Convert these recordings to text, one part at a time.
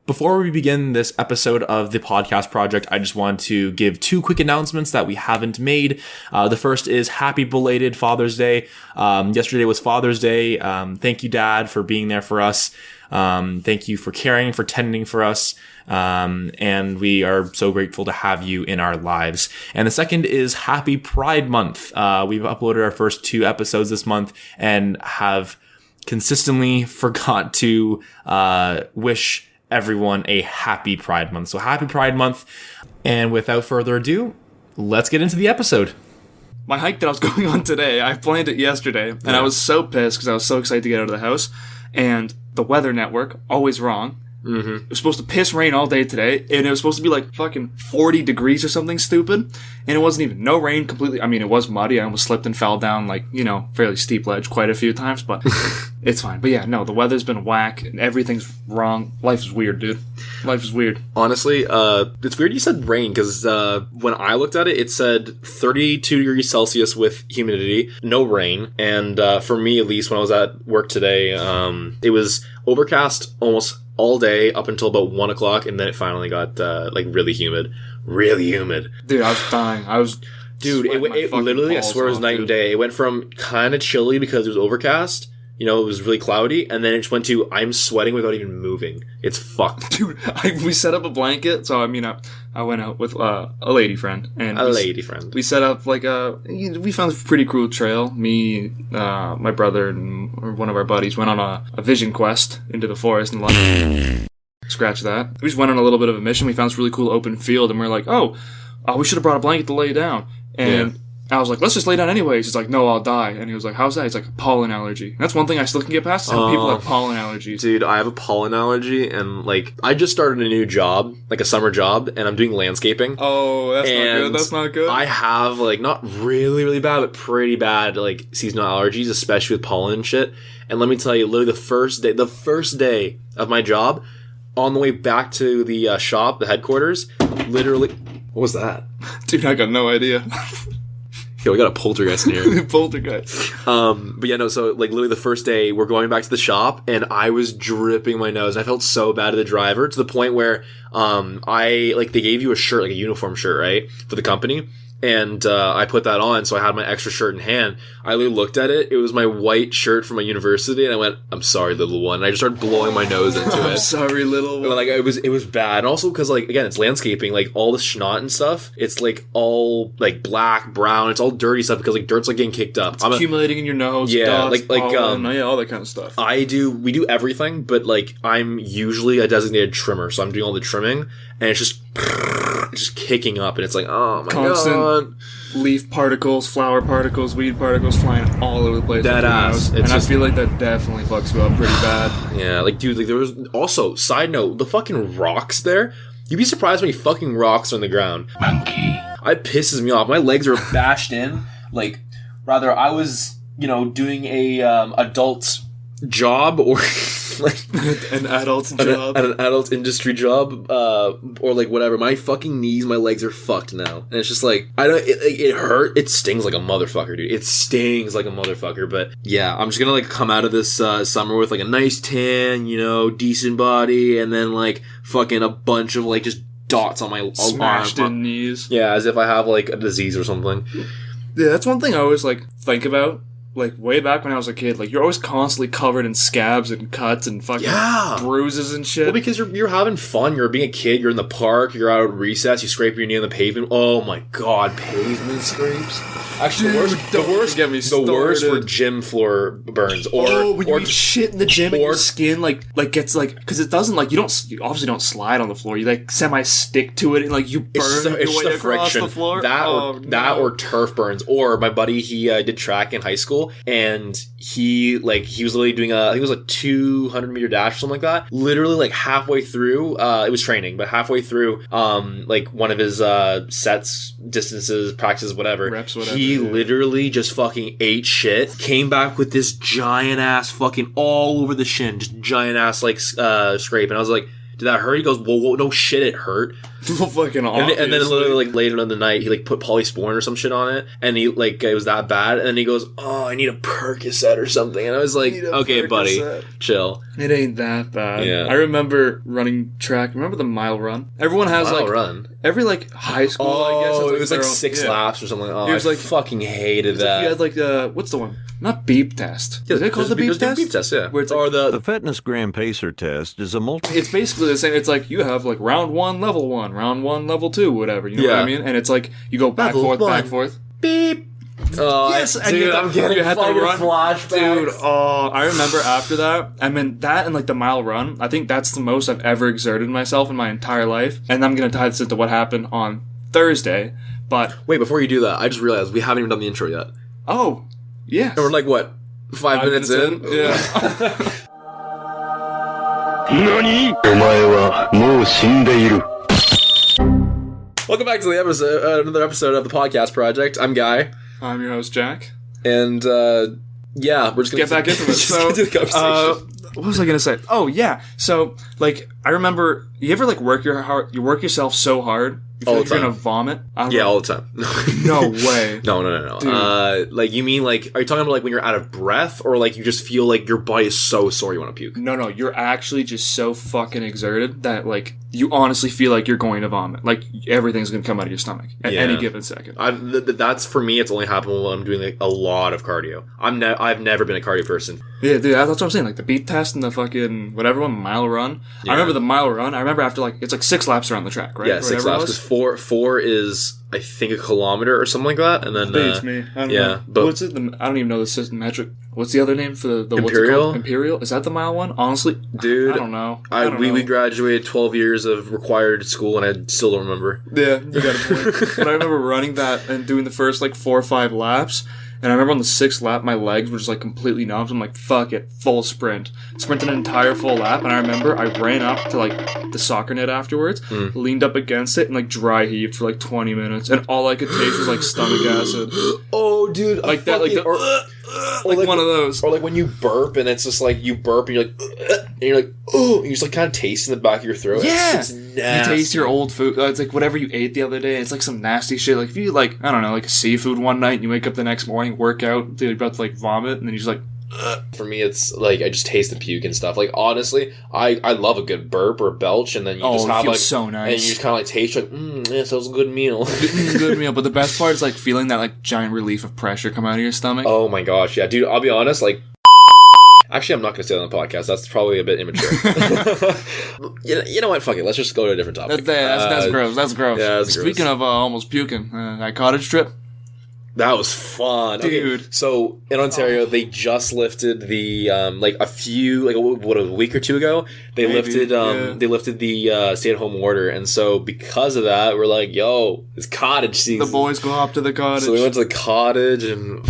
Before we begin this episode of the podcast project, I just want to give 2 quick announcements that we haven't made. The first is happy belated Father's Day. Yesterday was Father's Day. Thank you, Dad, for being there for us. Thank you for caring, for tending for us. And we are so grateful to have you in our lives. And the second is happy Pride Month. We've uploaded our first 2 episodes this month and have consistently forgot to wish everyone a happy Pride Month. So happy Pride Month. And without further ado, let's get into the episode. My hike that I was going on today, I planned it yesterday, and I was so pissed because I was so excited to get out of the house. And the Weather Network, always wrong. It was supposed to piss rain all day today, and it was supposed to be like fucking 40 degrees or something stupid, and it wasn't even. No rain completely. I mean, it was muddy. I almost slipped and fell down, like, you know, fairly steep ledge quite a few times, but it's fine. But yeah, no, the weather's been whack, and everything's wrong. Life is weird, dude. Life is weird. Honestly, it's weird you said rain, because when I looked at it, it said 32 degrees Celsius with humidity, no rain, and for me, at least, when I was at work today, it was overcast almost all day up until about 1 o'clock, and then it finally got really humid. Dude, I was dying. Dude, it literally, I swear, it was night and day. It went from kind of chilly because it was overcast, you know, it was really cloudy, and then it just went to I'm sweating without even moving. It's fucked. Dude, we set up a blanket, so I mean, I went out with a lady friend. And we set up we found a pretty cool trail. Me, my brother, and one of our buddies went on a vision quest into the forest in London. Scratch that. We just went on a little bit of a mission. We found this really cool open field, and we are like, we should have brought a blanket to lay down. And I was like, let's just lay down anyways. He's like, no, I'll die. And he was like, how's that? He's like, a pollen allergy. And that's one thing I still can get past. People have pollen allergies. Dude, I have a pollen allergy, and I just started a new job, like a summer job, and I'm doing landscaping. Oh, that's not good. That's not good. I have not really, really bad, but pretty bad seasonal allergies, especially with pollen and shit. And let me tell you, literally the first day of my job, on the way back to the shop, the headquarters, literally, what was that? Dude, I got no idea. Yo, we got a poltergeist in here. Poltergeist. But yeah, no, so literally the first day, we're going back to the shop, and I was dripping my nose. I felt so bad to the driver, to the point where they gave you a shirt, like a uniform shirt, right, for the company. And I put that on, so I had my extra shirt in hand. I literally looked at it. It was my white shirt from my university, and I went, "I'm sorry, little one." And I just started blowing my nose into it. I'm sorry, little one. It was bad. And also because again, it's landscaping, all the schnot and stuff. It's all black, brown. It's all dirty stuff because dirt's getting kicked up. It's accumulating in your nose. Yeah, dust, pollen, all that kind of stuff. We do everything, but I'm usually a designated trimmer, so I'm doing all the trimming, and it's just kicking up, and it's oh my god. Leaf particles, flower particles, weed particles flying all over the place. Dead ass. I feel like that definitely fucks you up pretty bad. Yeah, dude, there was also, side note, the fucking rocks there. You'd be surprised how many fucking rocks are on the ground. Monkey. It pisses me off. My legs are bashed in. I was, doing a adult job, or an adult job, an adult industry job, or whatever. My fucking knees, my legs are fucked now, and it's just it hurt. It stings like a motherfucker, dude. It stings like a motherfucker. But yeah, I'm just gonna come out of this summer with a nice tan, decent body, and then fucking a bunch of just dots on my smashed in knees. Yeah, as if I have a disease or something. Yeah, that's one thing I always think about. Way back when I was a kid, you're always constantly covered in scabs and cuts and fucking bruises and shit. Well, because you're having fun. You're being a kid. You're in the park. You're out at recess. You scrape your knee on the pavement. Oh my god, pavement scrapes. Actually, the worst were gym floor burns. Or when you eat shit in the gym and your skin gets because it doesn't you obviously don't slide on the floor. You semi stick to it and you burn your way across the floor. Or turf burns. Or my buddy, he did track in high school. And he was literally doing I think it was a 200-meter dash or something like that. Literally halfway through, it was training, but halfway through, one of his sets, distances, practices, whatever, reps, whatever. He literally just fucking ate shit. Came back with this giant ass fucking all over the shin, just giant ass scrape. And I was like, did that hurt? He goes, well, no shit, it hurt. Fucking obviously. And then literally like later in the night, he like put polysporin or some shit on it, and he like it was that bad, and then he goes, "Oh, I need a Percocet or something," and I was like, "Okay, buddy, chill. It ain't that bad." Yeah. I remember running track. Remember the mile run? Everyone has every like high school. I guess it was like 6 laps or something. Oh, it was I fucking hated that. You had like what's the one? Not beep test. Yeah, is it called the beep test? Beep test, yeah. Where it's or the Fitness Gram Pacer test is a It's basically the same. It's like you have like round 1, level 1, round 1, level 2, whatever. You know what I mean? And it's like you go back, forth. Beep. Oh, yes, and dude, I'm getting fucking flashbacks. Dude, I remember after that, I mean, that and like the mile run, I think that's the most I've ever exerted myself in my entire life. And I'm going to tie this into what happened on Thursday, but... Wait, before you do that, I just realized we haven't even done the intro yet. Oh, yeah. And we're like, what, 5 minutes in? Yeah. NANI?! お前はもう死んでいる。 Welcome back to the episode, another episode of the Podcast Project. I'm Guy. I'm your host, Jack. And, yeah, we're just gonna get back into it. So, what was I gonna say? Oh, yeah. So, like, I remember, you ever, like, work yourself so hard, you feel like you're gonna vomit? Yeah, all the time. No way. No. Like, you mean, like, are you talking about, like, when you're out of breath, or, like, you just feel like your body is so sore you want to puke? No, you're actually just so fucking exerted that, like, you honestly feel like you're going to vomit. Like, everything's gonna come out of your stomach at any given second. That's, for me, it's only happened when I'm doing, like, a lot of cardio. I've never been a cardio person. Yeah, dude, that's what I'm saying. Like, the beep test and the fucking, whatever one, mile run. Yeah. I remember the mile run. I remember after, like, it's like 6 laps around the track, right? Yeah, 6 laps. Because 4 is, I think, a kilometer or something like that. And then, beats me. I don't know. But what's it? I don't even know the system metric. What's the other name for the Imperial? What's it called? Imperial? Is that the mile one? Honestly, dude, I don't know. We graduated 12 years of required school, and I still don't remember. Yeah, you got a point. But I remember running that and doing the first like 4 or 5 laps. And I remember on the 6th lap, my legs were just like completely numb. So I'm like, fuck it, full sprint. Sprinted an entire full lap. And I remember I ran up to like the soccer net afterwards, leaned up against it, and like dry heaved for like 20 minutes. And all I could taste was like stomach acid. Oh, dude. Like that, like like one of those. Or like when you burp and it's just like you burp and you're like, and you're like, oh, and you just like kind of taste in the back of your throat. Yeah. It's nasty. You taste your old food. It's like whatever you ate the other day. It's like some nasty shit. Like if you like, I don't know, like a seafood one night and you wake up the next morning, work out, until you're about to like vomit, and then you're just like, ugh. For me, it's like I just taste the puke and stuff. Like honestly, I love a good burp or belch, and then you just have like so nice, and you just kind of like taste like, yes, that was a good meal. Good meal. But the best part is like feeling that like giant relief of pressure come out of your stomach. Oh my gosh, yeah, dude. I'll be honest, like. Actually, I'm not going to say that on the podcast. That's probably a bit immature. You know what? Fuck it. Let's just go to a different topic. That's gross. That's gross. Yeah, that's Speaking gross. of almost puking, that cottage trip. That was fun, dude. Okay, so in Ontario, they just lifted the like a week or two ago. They lifted the stay-at-home order, and so because of that, we're like, yo, it's cottage season. The boys go up to the cottage. So we went to the cottage, and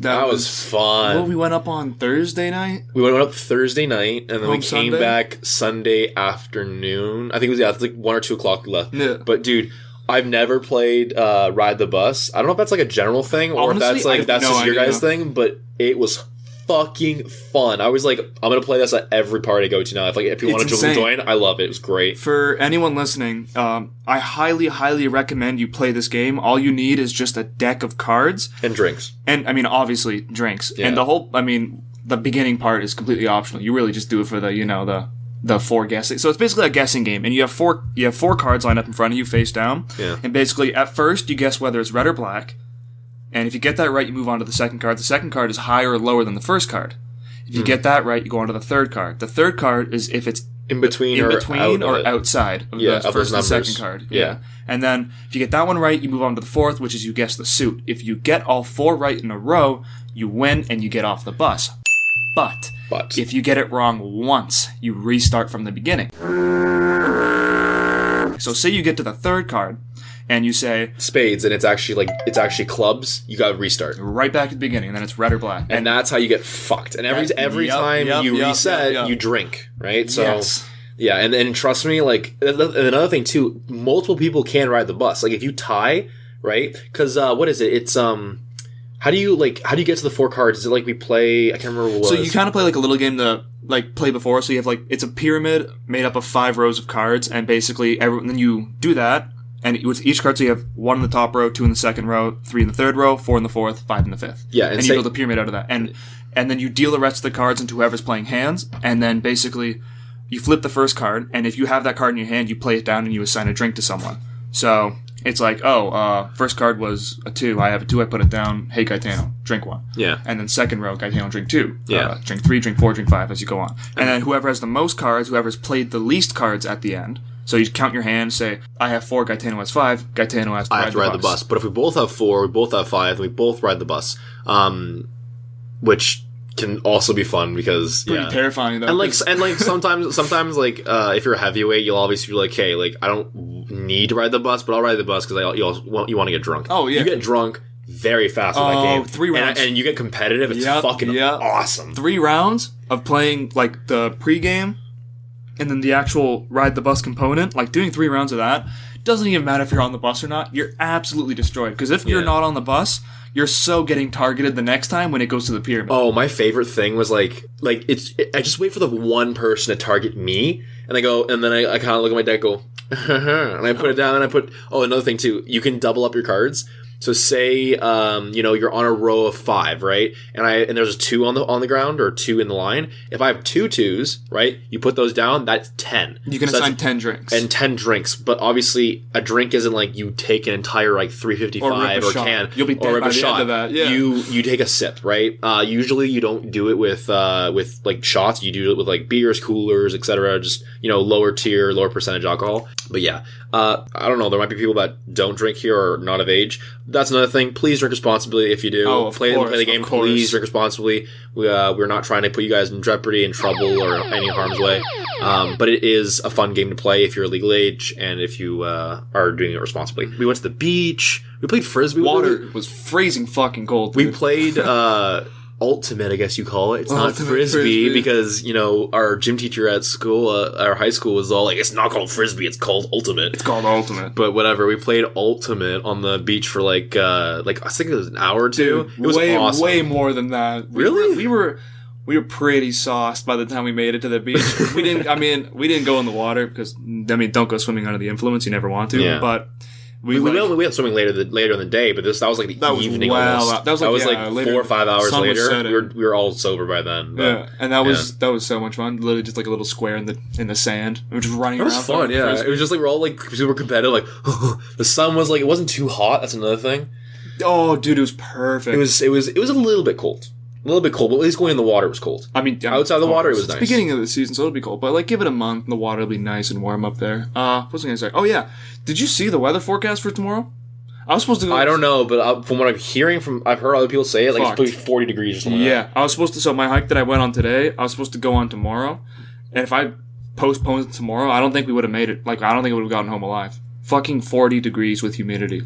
that was fun. Well, we went up on Thursday night. We went up Thursday night, and then we came back Sunday afternoon. I think it was like 1 or 2 o'clock left. Yeah. But dude, I've never played Ride the Bus. I don't know if that's like a general thing or honestly, if that's just your guys' thing, but it was fucking fun. I was like, I'm gonna play this at every party I go to now. If you want to join, I love it. It was great. For anyone listening, I highly recommend you play this game. All you need is just a deck of cards and drinks. And I mean, obviously drinks. Yeah. And the beginning part is completely optional. You really just do it for the 4 guessing. So it's basically a guessing game, and you have four cards lined up in front of you face down. Yeah. And basically at first you guess whether it's red or black. And if you get that right, you move on to the second card. The second card is higher or lower than the first card. If you get that right, you go on to the third card. The third card is if it's in between or outside of the first and second card. Yeah. And then if you get that one right, you move on to the fourth, which is you guess the suit. If you get all 4 right in a row, you win and you get off the bus. But if you get it wrong once, you restart from the beginning. So say you get to the third card, and you say spades, and it's actually clubs. You got to restart right back at the beginning, and then it's red or black, and that's how you get fucked. And every time you reset, you drink, right? So yes. Yeah, and trust me, like another thing too, multiple people can ride the bus. Like if you tie, right? Because what is it? It's How do you get to the 4 cards? Is it like we play? I can't remember what it was. So you kind of play like a little game to like play before. So you have like it's a pyramid made up of 5 rows of cards, and basically then you do that, and with each card, so you have 1 in the top row, 2 in the second row, 3 in the third row, 4 in the fourth, 5 in the fifth. Yeah, and you build a pyramid out of that, and then you deal the rest of the cards into whoever's playing hands, and then basically you flip the first card, and if you have that card in your hand, you play it down and you assign a drink to someone. So it's like, first card was a 2. I have a 2. I put it down. Hey, Gaetano, drink 1. Yeah. And then second row, Gaetano, drink 2. Yeah. Drink 3, drink 4, drink 5 as you go on. And then whoever has the most cards, whoever's played the least cards at the end. So you count your hand, say, I have 4, Gaetano has 5, Gaetano has to I have to ride the bus. But if we both have 4, we both have 5, we both ride the bus. Which can also be fun because pretty terrifying though. And sometimes if you're a heavyweight, you'll obviously be like, hey, like I don't need to ride the bus, but I'll ride the bus because you want to get drunk. Oh yeah, you get drunk very fast in that game. 3 rounds, and you get competitive. It's fucking awesome. 3 rounds of playing like the pregame, and then the actual ride the bus component. Like doing 3 rounds of that doesn't even matter if you're on the bus or not. You're absolutely destroyed because if you're not on the bus, you're so getting targeted the next time when it goes to the pyramid. Oh, my favorite thing was I just wait for the one person to target me, and then I kind of look at my deck, go, and I put it down, and I put, another thing too, you can double up your cards. So say, you're on a row of 5, right? And there's a 2 on the ground or 2 in the line. If I have 2 2s, right? You put those down, that's 10. You can assign 10 drinks. And 10 drinks. But obviously, a drink isn't like you take an entire 355 or can. You'll be dead by the end of that. Yeah. You take a sip, right? Usually you don't do it with like shots. You do it with like beers, coolers, etc. Just, lower tier, lower percentage alcohol. But yeah. I don't know. There might be people that don't drink here or are not of age. That's another thing. Please drink responsibly if you do. Play the game. Please drink responsibly. We're not trying to put you guys in jeopardy, in trouble, or any harm's way. But it is a fun game to play if you're legal age and if you are doing it responsibly. We went to the beach. We played frisbee. Water was freezing fucking cold. Dude. We played ultimate, I guess you call it. It's not frisbee because, our gym teacher at school, our high school was all like, it's not called frisbee, it's called ultimate. It's called ultimate. But whatever, we played ultimate on the beach for I think it was an hour or 2. It was awesome. Way more than that. Really? We were pretty sauced by the time we made it to the beach. We didn't go in the water because, don't go swimming under the influence. You never want to. Yeah. But we had swimming later in the day, but that was like the evening almost. That was like 4 or 5 hours later. We were all sober by then. But, yeah, and that was so much fun. Literally just like a little square in the sand. We were just running around. It was fun, yeah. It was just like we're all like super competitive. Like the sun was it wasn't too hot. That's another thing. Oh, dude, it was perfect. It was a little bit cold. A little bit cold, but at least going in the water was cold. Outside the water, it was nice. It's the beginning of the season, so it'll be cold. But give it a month, and the water will be nice and warm up there. What was I going to say? Oh, yeah. Did you see the weather forecast for tomorrow? I was supposed to go... I don't know, but from what I'm hearing I've heard other people say it, it's supposed to be 40 degrees or something like that. I was supposed to... So my hike that I went on today, I was supposed to go on tomorrow. And if I postponed it tomorrow, I don't think we would have made it. I don't think we would have gotten home alive. Fucking 40 degrees with humidity.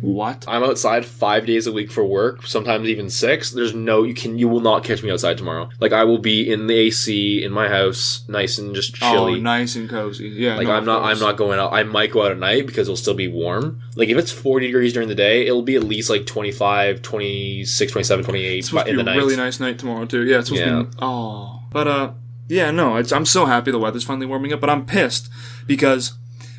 What? I'm outside 5 days a week for work, sometimes even 6. There's you will not catch me outside tomorrow. I will be in the AC in my house, nice and just chilly. Oh, nice and cozy. Yeah. I'm not going out. I might go out at night because it'll still be warm. If it's 40 degrees during the day, it'll be at least 25, 26, 27, 28 it's supposed in to the be night. A really nice night tomorrow too. Yeah, it's supposed to be. Oh, but yeah, no, I'm so happy the weather's finally warming up, but I'm pissed because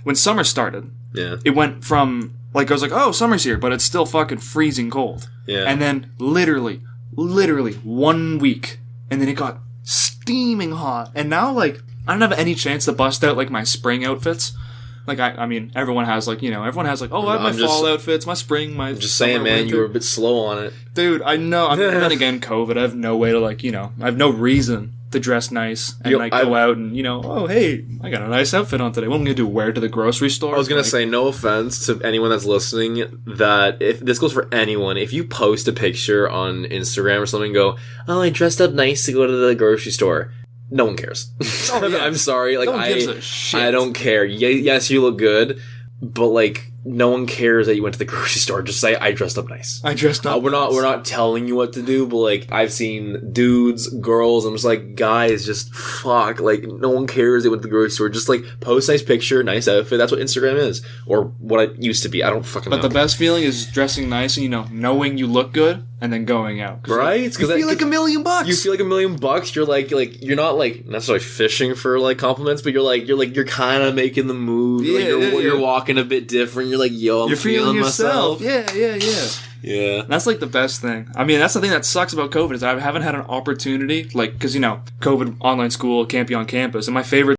when summer started, it went from I was like, oh, summer's here, but it's still fucking freezing cold. Yeah. And then literally 1 week, and then it got steaming hot. And now, I don't have any chance to bust out, my spring outfits. Everyone has, I have my fall outfits, my spring, my... I'm just saying, man, winter. You were a bit slow on it. Dude, I know. Then again, COVID, I have no way to, I have no reason to dress nice and go out and oh hey, I got a nice outfit on today. What am I gonna do? Wear to the grocery store? I was gonna say, no offense to anyone that's listening, that if this goes for anyone, if you post a picture on Instagram or something, and go, oh, I dressed up nice to go to the grocery store. No one cares. I'm sorry. No one gives a shit. I don't care. Yes, you look good, but no one cares that you went to the grocery store. Just say, I dressed up nice. I dressed up. We're not telling you what to do, but like, I've seen dudes, girls, I'm just like, guys, just fuck. Like, no one cares they went to the grocery store. Just like, post nice picture, nice outfit. That's what Instagram is. Or what it used to be. I don't fucking know. But the best feeling is dressing nice and, knowing you look good and then going out. Right? You feel like $1 million. You feel like $1 million. You're like, you're not like necessarily fishing for like compliments, but you're kind of making the move. You're walking a bit different. You're like, yo, I'm feeling myself. Yeah. Yeah. That's like the best thing. I mean, that's the thing that sucks about COVID is I haven't had an opportunity, like, because, COVID, online school, can't be on campus. And my favorite